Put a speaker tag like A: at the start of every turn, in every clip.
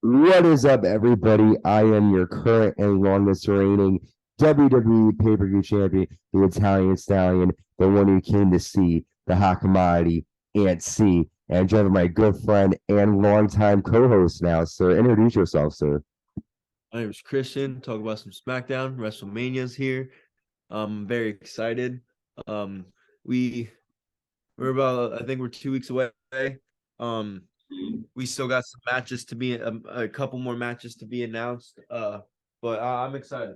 A: What is up, everybody? I am your current and longest reigning WWE pay-per-view champion, the Italian Stallion, the one who came to see the hot commodity and see, and joined by my good friend and longtime co-host now, sir. Introduce yourself, sir.
B: My name is Christian. Talk about some SmackDown. WrestleMania's here. I'm very excited. Um, we we're about I think we're 2 weeks away. Um, we still got some matches to be a couple more matches to be announced. But I'm excited.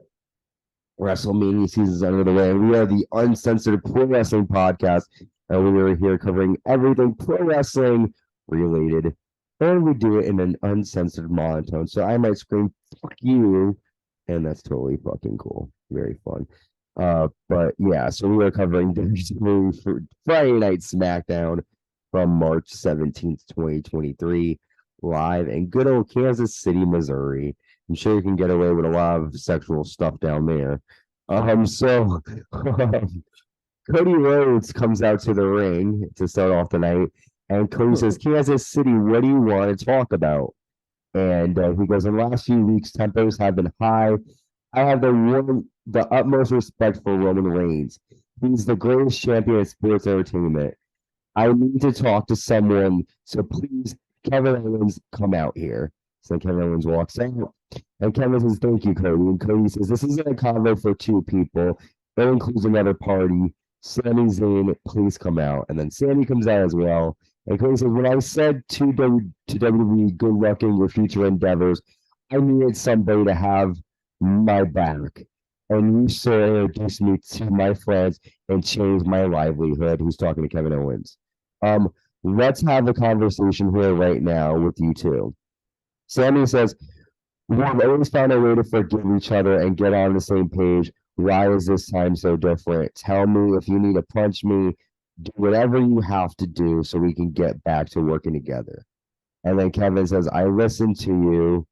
A: WrestleMania season's under the way, and we are the Uncensored Pro Wrestling Podcast, and we are here covering everything pro wrestling related, and we do it in an uncensored monotone. So I might scream "fuck you," and that's totally fucking cool, very fun. But yeah, so we are covering WWE for Friday Night SmackDown from March 17th, 2023, live in good old Kansas City, Missouri. I'm sure you can get away with a lot of sexual stuff down there. So Cody Rhodes comes out to the ring to start off the night, and Cody says, "Kansas City, what do you want to talk about?" And he goes, "In the last few weeks, tempos have been high. I have the utmost respect for Roman Reigns. He's the greatest champion in sports entertainment. I need to talk to someone, so please, Kevin Owens, come out here." So Kevin Owens walks out, and Kevin says, "Thank you, Cody." And Cody says, "This isn't a convo for two people. It includes another party. Sami Zayn, please come out." And then Sami comes out as well. And Cody says, "When I said to WWE, good luck in your future endeavors, I needed somebody to have my back. And you, sir, introduced me to my friends and changed my livelihood." Who's talking to Kevin Owens? Um, let's have a conversation here right now with you two. Sammy says, "We have always found a way to forgive each other and get on the same page. Why is this time so different? Tell me if you need to punch me. Do whatever you have to do so we can get back to working together." And then Kevin says, "I listened to you.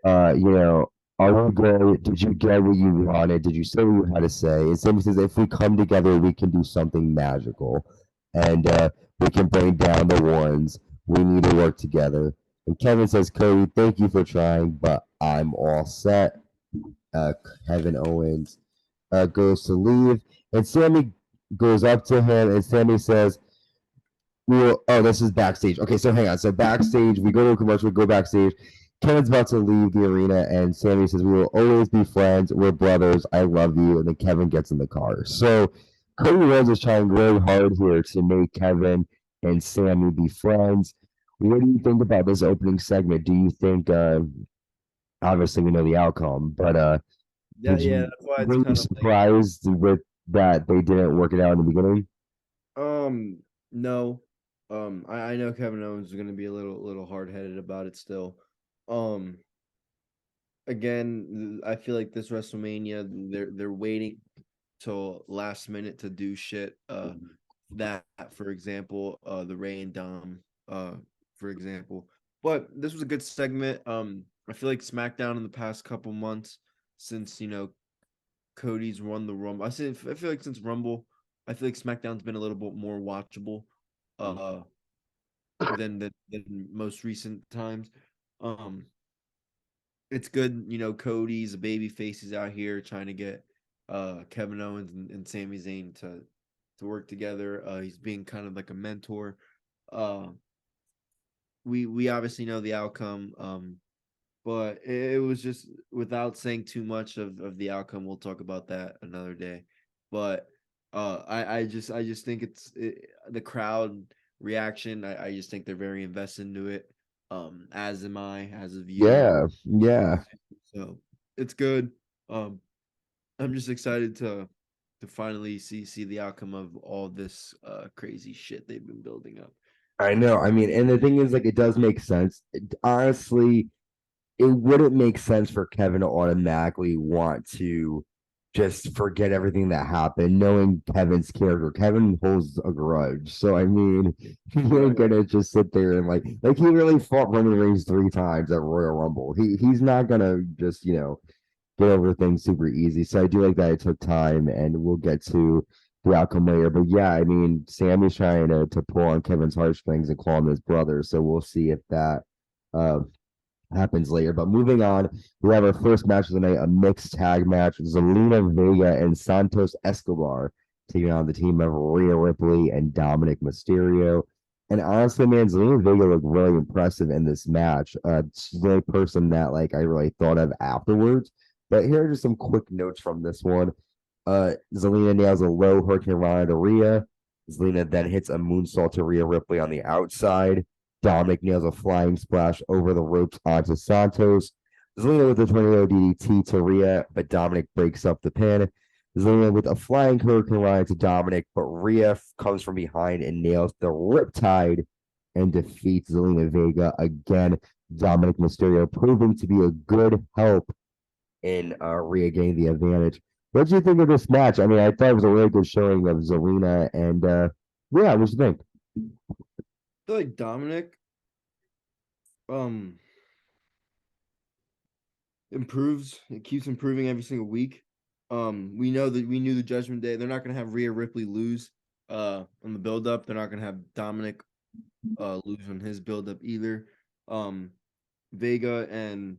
A: You know, are we good? Did you get what you wanted? Did you say what you had to say?" And Sammy says, "If we come together, we can do something magical. And we can bring down the ones. We need to work together." And Kevin says, "Cody, thank you for trying, but I'm all set." Uh, Kevin Owens goes to leave, and Sammy goes up to him, and Sammy says, "Well, oh, this is backstage." Okay, so hang on. So backstage, we go to a commercial, we go backstage. Kevin's about to leave the arena, and Sammy says, "We will always be friends. We're brothers. I love you." And then Kevin gets in the car. So Cody Rhodes is trying really hard here to make Kevin and Sammy be friends. What do you think about this opening segment? Do you think, obviously we know the outcome, but
B: Yeah,
A: did
B: yeah.
A: you
B: That's why it's
A: were you
B: kind of like
A: surprised with that they didn't work it out in the beginning?
B: no. I know Kevin Owens is gonna be a little hard headed about it still. Um, again, I feel like this WrestleMania, they're waiting till last minute to do shit. That for example, the Ray and Dom, for example. But this was a good segment. I feel like SmackDown in the past couple months, since Cody's won the Rumble. I feel like since Rumble, I feel like SmackDown's been a little bit more watchable, uh, than most recent times. Um, it's good, Cody's a baby face. He's out here trying to get Kevin Owens and Sami Zayn to work together. He's being kind of like a mentor. Uh we obviously know the outcome. But it was just without saying too much of the outcome, we'll talk about that another day. But I just think the crowd reaction. I just think they're very invested into it. As am I, as of you.
A: Yeah, yeah.
B: So it's good. Um, I'm just excited to finally see the outcome of all this crazy shit they've been building up.
A: I know. I mean, and the thing is, like, it does make sense. Honestly, it wouldn't make sense for Kevin to automatically want to just forget everything that happened, knowing Kevin's character. Kevin holds a grudge. So, I mean, he ain't
B: Right.
A: gonna just sit there and like he really fought Roman Reigns 3 times at Royal Rumble. He's not gonna just, get over things super easy. So I do like that it took time, and we'll get to the outcome later. But yeah, I mean, Sammy's trying to pull on Kevin's heartstrings and call him his brother. So we'll see if that uh happens later. But moving on, we have our first match of the night, a mixed tag match. Zelina Vega and Santos Escobar taking on the team of Rhea Ripley and Dominic Mysterio. And honestly, man, Zelina Vega looked really impressive in this match. She's the only person that I really thought of afterwards. But here are just some quick notes from this one. Zelina nails a low Hurricane Rana to Rhea. Zelina then hits a moonsault to Rhea Ripley on the outside. Dominic nails a flying splash over the ropes onto Santos. Zelina with a tornado DDT to Rhea, but Dominic breaks up the pin. Zelina with a flying Hurricane Rana to Dominic, but Rhea comes from behind and nails the Riptide and defeats Zelina Vega again. Dominic Mysterio proving to be a good help in Rhea getting the advantage. What did you think of this match? I mean, I thought it was a really good showing of Zelina, and yeah, what did you think?
B: I feel like Dominic improves. It keeps improving every single week. We knew the Judgment Day. They're not gonna have Rhea Ripley lose on the build up. They're not gonna have Dominic lose on his build up either. Vega and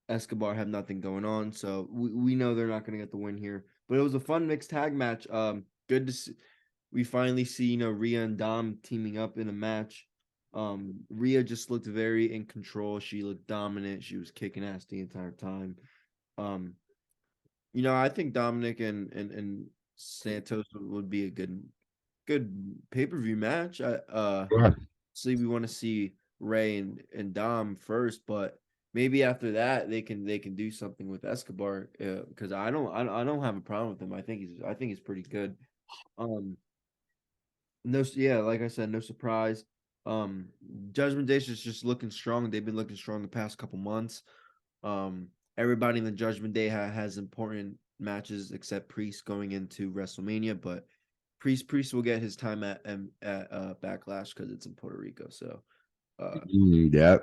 B: Escobar have nothing going on, so we know they're not gonna get the win here. But it was a fun mixed tag match. Good to see. We finally see Rhea and Dom teaming up in a match. Rhea just looked very in control. She looked dominant. She was kicking ass the entire time. I think Dominic and Santos would be a good pay-per-view match. Obviously we want to see Ray and Dom first, but maybe after that they can do something with Escobar, because I don't have a problem with him. I think he's pretty good. Like I said, no surprise. Judgment Day is just looking strong. They've been looking strong the past couple months. Everybody in the Judgment Day has important matches except Priest going into WrestleMania, but Priest will get his time at Backlash because it's in Puerto Rico. So,
A: yeah.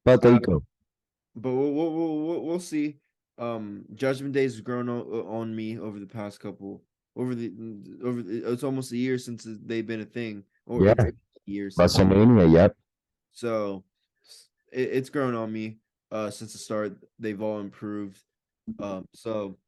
A: But there you go.
B: But we'll see. Judgment Day has grown on me over the past couple it's almost a year since they've been a thing, or
A: yeah,
B: years
A: WrestleMania. Yep.
B: So it's grown on me since the start. They've all improved. So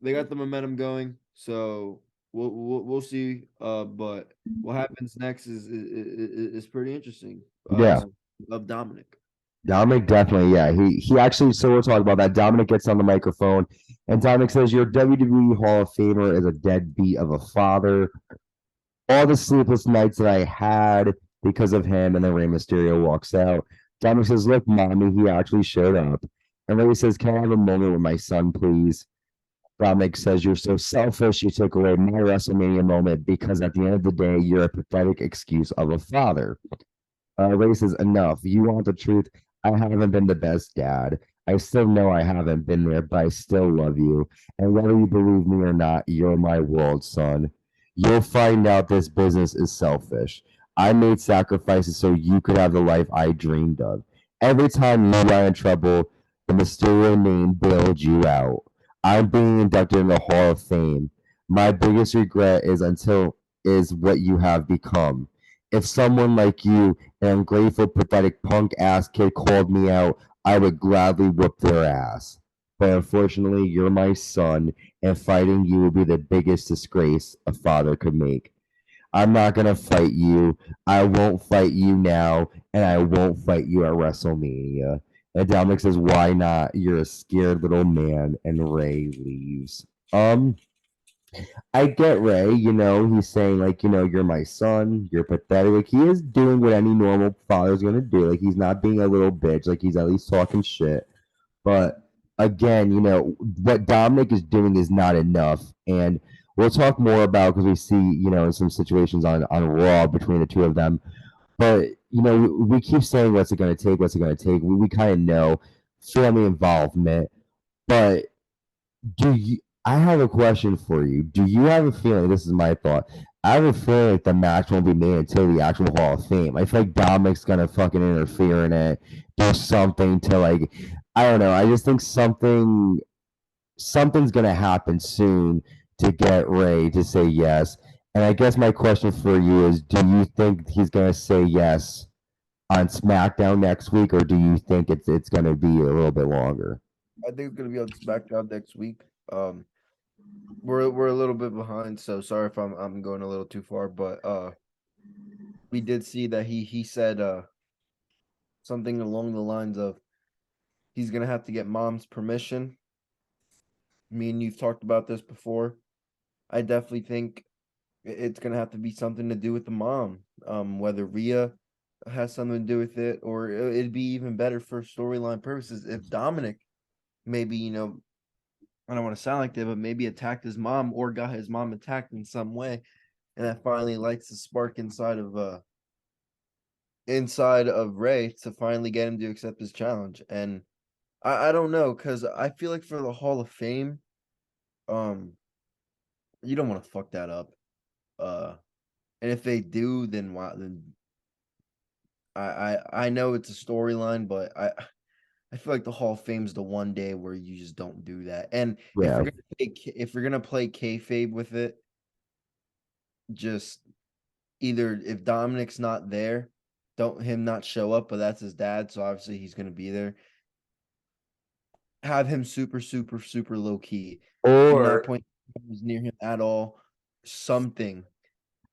B: they got the momentum going. So we'll see. But what happens next is pretty interesting.
A: Yeah.
B: Of Dominic.
A: Dominic definitely, yeah. He actually, so we'll talk about that. Dominic gets on the microphone and Dominic says, "Your WWE Hall of Famer is a deadbeat of a father. All the sleepless nights that I had because of him," and then Rey Mysterio walks out. Dominic says, "Look, mommy, he actually showed up." And Rey says, "Can I have a moment with my son, please?" Dominic says, "You're so selfish. You took away my WrestleMania moment because at the end of the day, you're a pathetic excuse of a father." Ray says, "Enough. You want the truth? I haven't been the best dad. I still know I haven't been there, but I still love you. And whether you believe me or not, you're my world, son. You'll find out this business is selfish. I made sacrifices so you could have the life I dreamed of. Every time you got in trouble, the Mysterio name bailed you out. I'm being inducted in the Hall of Fame. My biggest regret is what you have become. If someone like you, an ungrateful, pathetic punk ass kid, called me out, I would gladly whoop their ass. But unfortunately, you're my son, and fighting you would be the biggest disgrace a father could make. I'm not going to fight you. I won't fight you now, and I won't fight you at WrestleMania." And Dominic says, "Why not? You're a scared little man," and Ray leaves. I get Ray, he's saying, you're my son, you're pathetic. Like, he is doing what any normal father's gonna do. Like, he's not being a little bitch, like, he's at least talking shit. But again, what Dominic is doing is not enough. And we'll talk more about, because we see, in some situations on Raw between the two of them. But, we keep saying, what's it gonna take? What's it gonna take? We kind of know family involvement. But I have a question for you. Do you have a feeling? This is my thought. I have a feeling like the match won't be made until the actual Hall of Fame. I feel like Dominic's gonna fucking interfere in it, do something to I don't know. I just think something's gonna happen soon to get Ray to say yes. And I guess my question for you is, do you think he's gonna say yes on SmackDown next week, or do you think it's going to be a little bit longer?
B: I think it's gonna be on SmackDown next week. We're a little bit behind, so sorry if I'm going a little too far, but we did see that he said something along the lines of he's gonna have to get mom's permission. Me and you've talked about this before. I definitely think it's gonna have to be something to do with the mom. Whether Rhea has something to do with it, or it'd be even better for storyline purposes if Dominic maybe, I don't want to sound like that, but maybe attacked his mom or got his mom attacked in some way, and that finally lights the spark inside of Ray to finally get him to accept his challenge. And I don't know, because I feel like for the Hall of Fame, um, you don't want to fuck that up. And if they do, then why? Then I know it's a storyline, but I feel like the Hall of Fame is the one day where you just don't do that. And
A: Yeah.
B: if you're gonna play kayfabe with it, just either if Dominic's not there, don't him not show up, but that's his dad, so obviously he's gonna be there. Have him super, super, super low key. Do not
A: Or
B: point cameras near him at all. Something.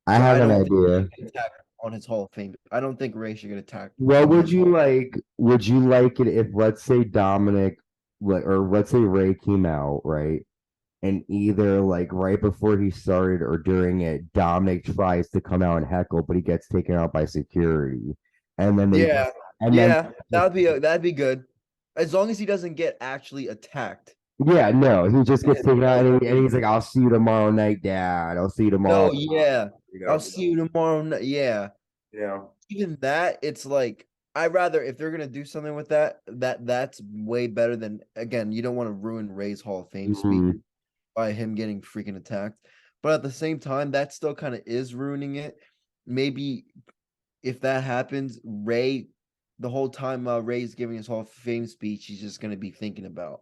A: I
B: But
A: have
B: I
A: an
B: don't think he
A: idea.
B: should get attacked on his Hall of Fame. I don't think Ray should get attacked
A: What
B: on
A: would
B: his
A: you
B: Hall.
A: like? Would you like it if, let's say, Dominic, like, or let's say Ray came out, right? And either like right before he started or during it, Dominic tries to come out and heckle, but he gets taken out by security. And then they
B: Yeah,
A: and then
B: yeah, that'd be good. As long as he doesn't get actually attacked.
A: yeah, no, he just gets taken out
B: No,
A: and he's like, I'll see you tomorrow night, Dad. I'll see you tomorrow.
B: no, yeah.
A: You
B: I'll
A: know,
B: see you tomorrow. Yeah.
A: you know.
B: Even that, it's like I rather if they're gonna do something with that's way better than again, you don't want to ruin Ray's Hall of Fame speech
A: Mhm.
B: by him getting freaking attacked. But at the same time, that still kind of is ruining it. Maybe if that happens, Ray, the whole time Ray's giving his Hall of Fame speech, he's just gonna be thinking about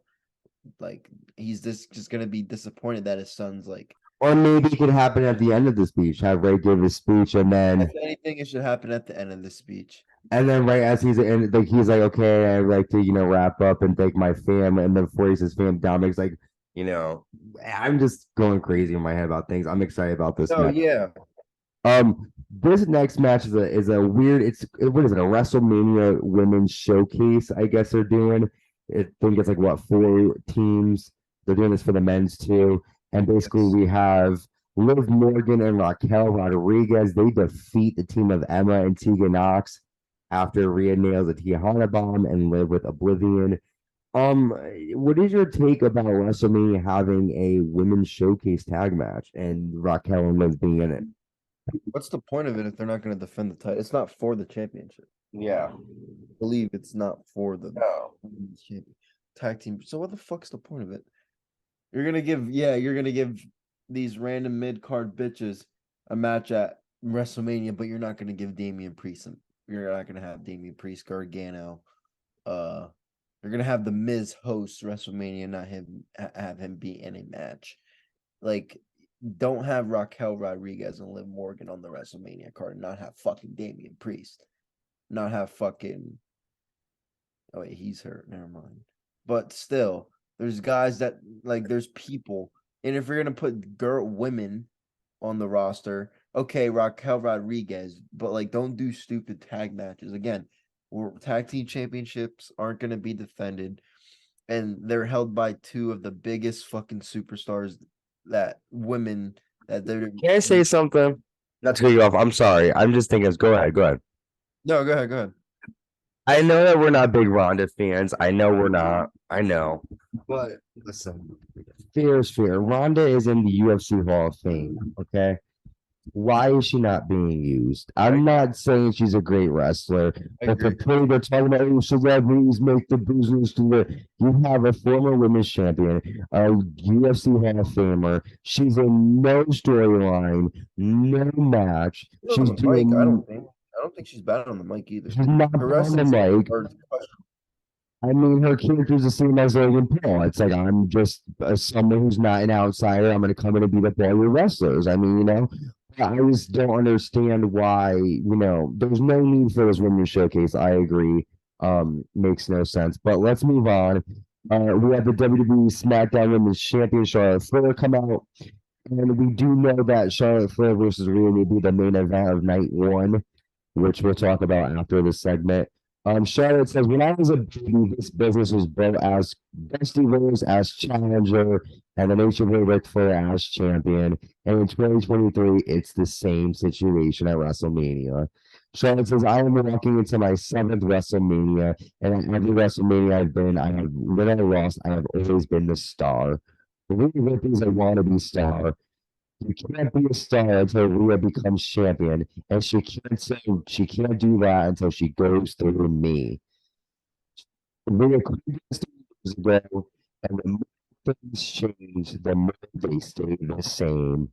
B: like he's just gonna be disappointed that his son's like.
A: Or maybe it could happen at the end of the speech. Have Ray give his speech
B: If anything, it should happen at the end of the speech.
A: and then right as he's in, like he's like, okay, I'd like to, wrap up and thank my fam. And then before he says fam, Dominic's like, I'm just going crazy in my head about things. I'm excited about this
B: Oh
A: match.
B: yeah,
A: This next match is a weird. What is it? A WrestleMania Women's Showcase, I guess they're doing. I think it's like what, 4 teams. They're doing this for the men's too. And basically
B: yes.
A: we have Liv Morgan and Raquel Rodriguez. They defeat the team of Emma and Tegan Knox after Rhea nails a Tijuana bomb and Liv with Oblivion. What is your take about WrestleMania having a women's showcase tag match and Raquel and Liv being in it?
B: What's the point of it if they're not going to defend the title? It's not for the championship.
A: Yeah.
B: I believe it's not for the
A: No.
B: tag team. So what the fuck's the point of it? You're gonna give these random mid card bitches a match at WrestleMania, but you're not gonna give Damian Priest some. You're not gonna have Damian Priest, Gargano. Uh, you're gonna have the Miz host WrestleMania, not him have him be in a match. Like, don't have Raquel Rodriguez and Liv Morgan on the WrestleMania card, and not have fucking Damian Priest, not have fucking. Oh wait, he's hurt. Never mind. But still, there's guys that like there's people, and if you're gonna put women on the roster, okay, Raquel Rodriguez, but like don't do stupid tag matches. Again, tag team championships aren't gonna be defended, and they're held by two of the biggest fucking superstars that women that they're.
A: Can I say something? Not to cut you off. I'm sorry. I'm just thinking. Go ahead. Go ahead.
B: No, go ahead, go ahead.
A: I know that we're not big Ronda fans. I know we're not. I know. But listen, fair is fair. Ronda is in the UFC Hall of Fame. Okay. Why is she not being used? I'm not saying she's a great wrestler,
B: I
A: but the
B: agree.
A: point they're talking about, oh, celebrities make the business to it. You have a former women's champion, a UFC Hall of Famer. She's in no storyline, no match.
B: On
A: She's
B: the mic,
A: doing.
B: I don't think she's bad on the mic either.
A: She's not
B: Her
A: on the
B: wrestling
A: mic.
B: are
A: I mean, her character's the same as Logan Paul. It's like I'm just someone who's not an outsider. I'm going to come in and beat up all your wrestlers. I mean, I just don't understand why, there's no need for this women's showcase. I agree. Makes no sense. But let's move on. We have the WWE SmackDown Women's Champion Charlotte Flair come out, and we do know that Charlotte Flair versus Rhea will be the main event of night one, which we'll talk about after this segment. Charlotte says, when I was a baby, this business was built as Dusty Rhodes as challenger and then HBK Ric Flair as champion. And in 2023, it's the same situation at WrestleMania. Charlotte says, I am walking into my seventh WrestleMania, and at every WrestleMania I've been, I have win or lost, I have always been the star. Rhea Ripley's a wannabe star. You can't be a star until Rhea becomes champion, and she can't do that until she goes through me. Rhea quit years ago, and the more things change, the more they stay the same.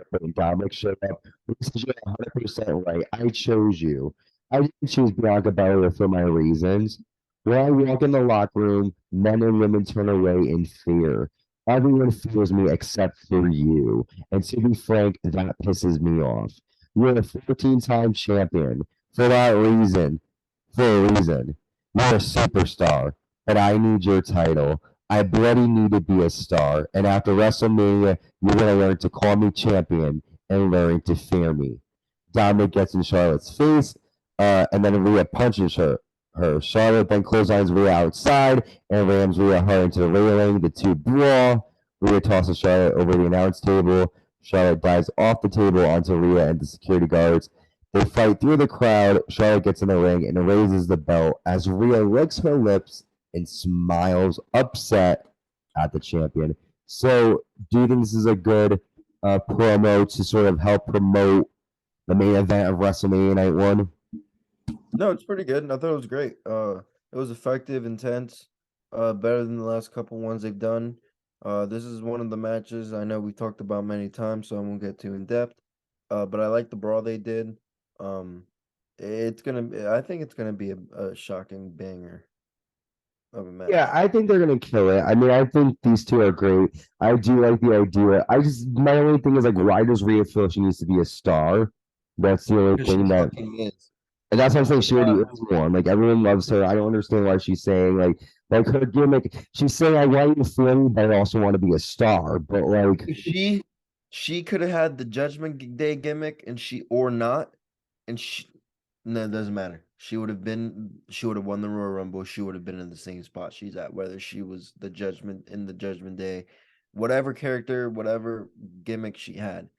A: When Dominic showed up, this is 100% right. I chose you. I didn't choose Bianca Belair for my reasons. When I walk in the locker room, men and women turn away in fear. Everyone fears me except for you. And to be frank, that pisses me off. You're a 14-time champion. For that reason, for a reason. You're a superstar. And I need your title. I bloody need to be a star. And after WrestleMania, you're going to learn to call me champion and learn to fear me. Dominic gets in Charlotte's face, and then Rhea punches her. Charlotte then clotheslines Rhea outside and rams Rhea hard into the railing. The two brawl. Rhea tosses Charlotte over the announce table. Charlotte dives off the table onto Rhea and the security guards. They fight through the crowd. Charlotte gets in the ring and raises the belt as Rhea licks her lips and smiles upset at the champion. So, do you think this is a good promo to sort of help promote the main event of WrestleMania Night 1?
B: No, it's pretty good. I thought it was great. It was effective, intense, better than the last couple ones they've done. This is one of the matches I know we talked about many times, so I won't get too in depth. But I like the brawl they did. I think it's gonna be a shocking banger of a match.
A: Yeah, I think they're gonna kill it. I mean, I think these two are great. I do like the idea. My only thing is like, why does Rhea feel she needs to be a star? That's the only
B: Because she
A: thing that,
B: fucking is.
A: and that's what I'm saying. She already is one. Like everyone loves her. I don't understand why she's saying like her gimmick. She's saying I want you to feel me, but I also want to be a star. But like
B: She could have had the Judgment Day gimmick, and she or not, and no, it doesn't matter. She would have won the Royal Rumble. She would have been in the same spot she's at, whether she was the Judgment Day, whatever character, whatever gimmick she had,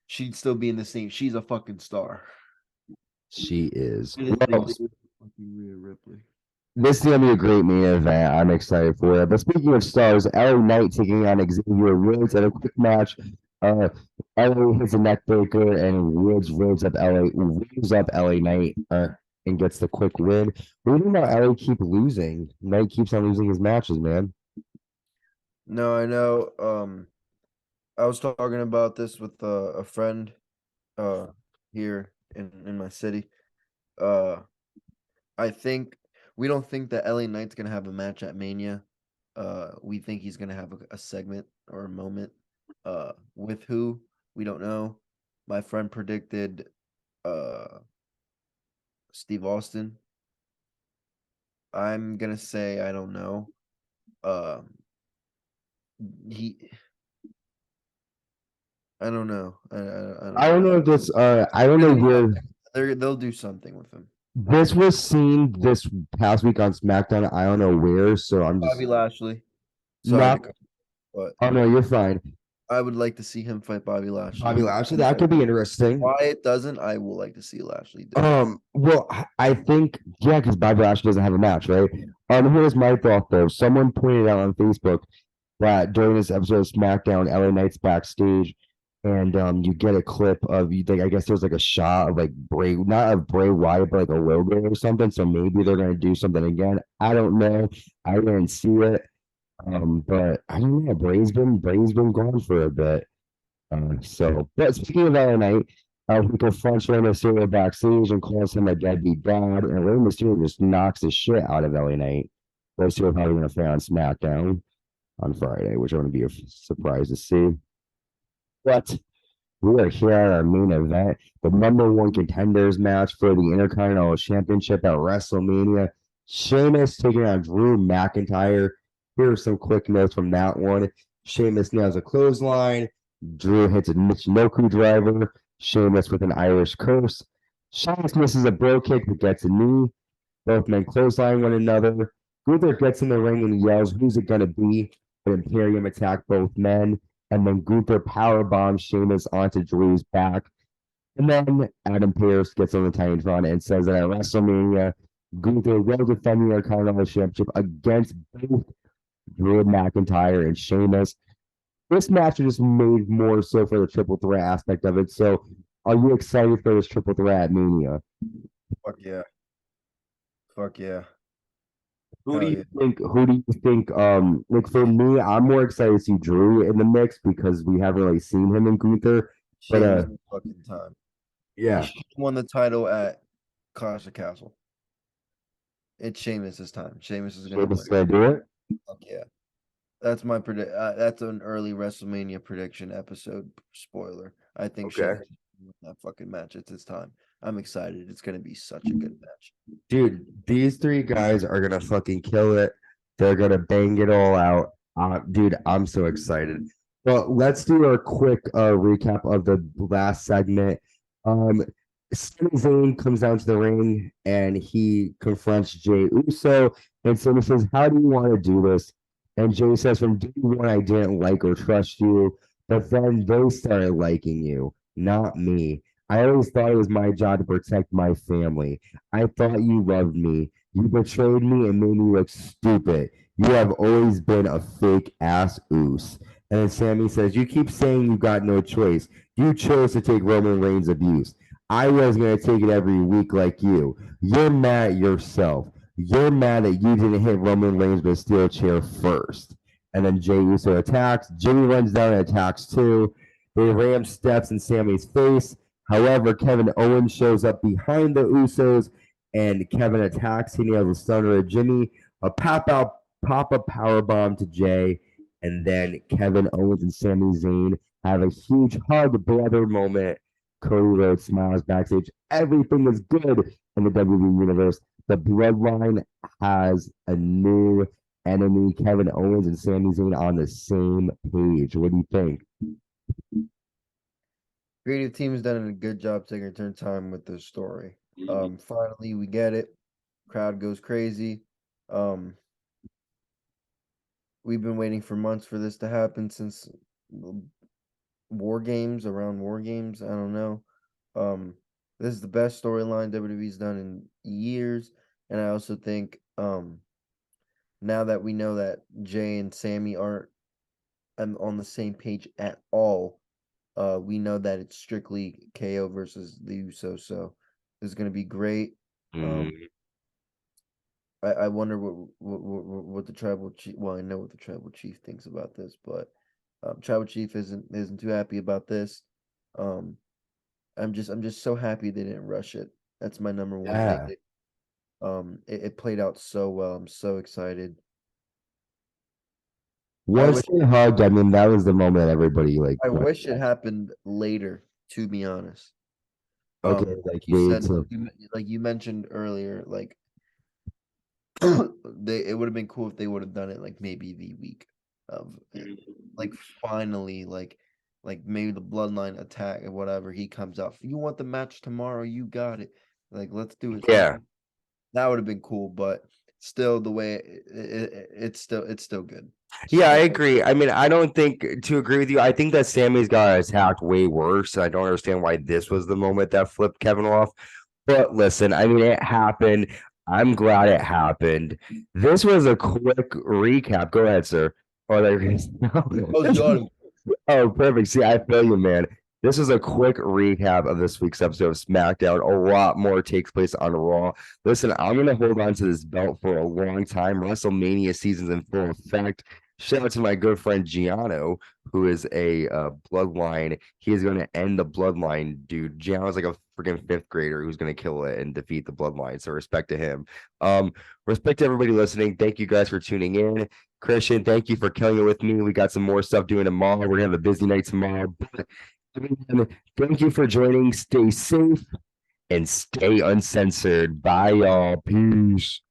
B: she'd still be in the same. She's a fucking star.
A: she is.
B: It is
A: Well,
B: fucking Rhea Ripley.
A: this is gonna be a great main event. I'm excited for it. But speaking of stars, LA Knight taking on Xavier Woods at a quick match. LA hits a neck breaker and Woods rolls up LA Knight and gets the quick win. We do know LA keep losing. Knight keeps on losing his matches, man.
B: No, I know. I was talking about this with a friend here in my city. I think we don't think that LA Knight's gonna have a match at Mania. We think he's gonna have a segment or a moment. With who we don't know. My friend predicted Steve Austin. I'm gonna say I don't know. He I don't know.
A: I don't know if this I don't know where
B: They'll do something with him.
A: this was seen this past week on SmackDown. I don't know where, so I'm just
B: Bobby Lashley. Sorry,
A: not.
B: but
A: Oh no, you're fine.
B: I would like to see him fight Bobby Lashley.
A: Bobby Lashley, that could be interesting.
B: Why it doesn't, I will like to see Lashley do.
A: Well, I think because Bobby Lashley doesn't have a match, right? Here's my thought though. Someone pointed out on Facebook that during this episode of SmackDown, LA Knight's backstage, and you get a clip of I guess there's like a shot of like not of Bray Wyatt, but like a logo or something. So maybe they're gonna do something again. I don't know. I didn't see it. But I don't know. Bray's been gone for a bit. But speaking of LA Knight, he confronts Rey Mysterio backstage and calls him a deadbeat dad, and Rey Mysterio just knocks the shit out of LA Knight. Those two are probably going to play on SmackDown on Friday, which I'm going to be surprised to see. But We are here at our main event, the number one contenders match for the Intercontinental Championship at WrestleMania. Sheamus taking on Drew McIntyre. Here are some quick notes from that one. Sheamus nails a clothesline. Drew hits a Michinoku driver. Sheamus with an Irish curse. Sheamus misses a bro kick but gets a knee. Both men clothesline one another. Gunther gets in the ring and yells, "Who's it gonna be?" But Imperium attack both men, and then Gunther power bombs Sheamus onto Drew's back. And then Adam Pearce gets on the Titantron and says that at WrestleMania, Gunther will defend the Intercontinental Championship against both Drew McIntyre and Sheamus. This match is just made more so for the triple threat aspect of it. So, are you excited for this triple threat at Mania?
B: Fuck yeah. Fuck yeah.
A: Who do you think? Who do you think? Like for me, I'm more excited to see Drew in the mix because we haven't really seen him in Gunther. But
B: fucking time.
A: yeah,
B: He won the title at Clash of Castle. It's Sheamus' time. Sheamus is gonna
A: do it.
B: Fuck yeah. That's my that's an early WrestleMania prediction episode spoiler. I think Sheamus win that fucking match. It's his time. I'm excited. It's gonna be such a good match.
A: Dude, these three guys are gonna fucking kill it. They're gonna bang it all out. Dude, I'm so excited. Well, let's do a quick recap of the last segment. Sami Zayn comes down to the ring and he confronts Jey Uso. And Sami says, "How do you want to do this?" And Jey says, "From day one, I didn't like or trust you, but then they started liking you, not me. I always thought it was my job to protect my family. I thought you loved me. You betrayed me and made me look stupid. You have always been a fake ass oos." And then Sami says, "You keep saying you got no choice. You chose to take Roman Reigns' abuse. I was going to take it every week like you. You're mad at yourself. You're mad that you didn't hit Roman Reigns with a steel chair first." And then Jey Uso attacks. Jimmy runs down and attacks too. They ram steps in Sami's face. However, Kevin Owens shows up behind the Usos, and Kevin attacks. He nails a stunner at Jimmy, a pop-up power bomb to Jay, and then Kevin Owens and Sami Zayn have a huge hug brother moment. Cody Rhodes smiles backstage. Everything is good in the WWE universe. The Bloodline has a new enemy, Kevin Owens and Sami Zayn, on the same page. What do you think?
B: Creative team has done a good job taking their time with this story. Finally, we get it. Crowd goes crazy. We've been waiting for months for this to happen since War Games, around War Games. I don't know. This is the best storyline WWE's done in years, and I also think now that we know that Jay and Sami aren't on the same page at all, we know that it's strictly KO versus the Usos, so this is going to be great. I wonder what the tribal chief. Well, I know what the tribal chief thinks about this, but tribal chief isn't too happy about this. I'm just so happy they didn't rush it. That's my number one thing. It played out so well. I'm so excited.
A: Once they hugged, I mean, that was the moment everybody like.
B: I wish it happened later, to be honest.
A: Okay,
B: like you said, like you mentioned earlier, like it would have been cool if they would have done it like maybe the week of, like finally, like maybe the Bloodline attack or whatever. He comes out. You want the match tomorrow? You got it. Like, let's do it.
A: Yeah,
B: that would have been cool, but still, the way it's still good.
A: Yeah, I agree. I mean, I don't think to agree with you. I think that Sammy's got attacked way worse. I don't understand why this was the moment that flipped Kevin off. But listen, I mean, it happened. I'm glad it happened. This was a quick recap. Go ahead, sir. Oh, oh, perfect. See, I feel you, man. This is a quick recap of this week's episode of SmackDown. A lot more takes place on Raw. Listen, I'm going to hold on to this belt for a long time. WrestleMania season's in full effect. Shout out to my good friend Giano, who is a Bloodline. He is going to end the Bloodline, dude. Giano's like a freaking fifth grader who's going to kill it and defeat the Bloodline. So respect to him. Respect to everybody listening. Thank you guys for tuning in. Christian, thank you for killing it with me. We got some more stuff doing tomorrow. We're going to have a busy night tomorrow. But Everyone, thank you for joining. Stay safe and stay uncensored. Bye, y'all. Peace.